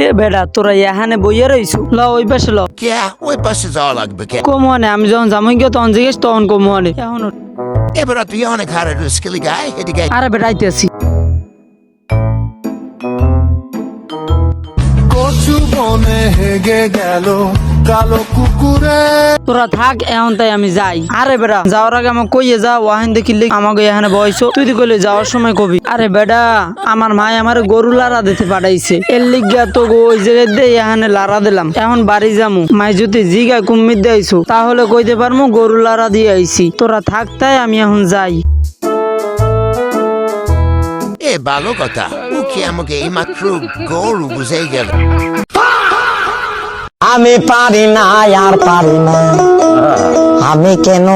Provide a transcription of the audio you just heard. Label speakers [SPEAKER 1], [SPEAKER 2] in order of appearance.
[SPEAKER 1] কিরে বেড়া তোরা এখানে বইয়া রইছু ল ওই পাশে ল
[SPEAKER 2] কে ওই পাশে যাওয়া লাগবে কে
[SPEAKER 1] কমনে আমি যখন জামাই গিয়ে তখন জিজ্ঞেস তখন কমনে এখন
[SPEAKER 2] এবার তুই অনেক হারে স্কিলি গায় এদিকে
[SPEAKER 1] আরে বেড়া আইতেছি
[SPEAKER 3] কচু বনে হেগে গেল কালো কুকুরে।
[SPEAKER 1] তোরা থাক এখন তাই আমি যাই আরে বেড়া যাওয়ার আগে আমাকে কইয়ে যা ওয়াহেন দেখিলে আমাকে এখানে বয়সো তুই কইলে যাওয়ার সময় কবি আরে বেড়া আমার মাই আমার গরু লারা দিতে পাঠাইছে এর লিগা তো ওই জায়গায় দিয়ে এখানে লারা দিলাম এখন বাড়ি যামু মাই যদি জিগা কুম্মির দিয়েছো তাহলে কইতে পারমু গরু লারা দিয়ে আইছি তোরা থাক তাই আমি এখন যাই
[SPEAKER 2] এ ভালো কথা ও কি আমাকে এইমাত্র গরু বুঝে গেল
[SPEAKER 4] আমি পারি না আর পারি না আমি কেন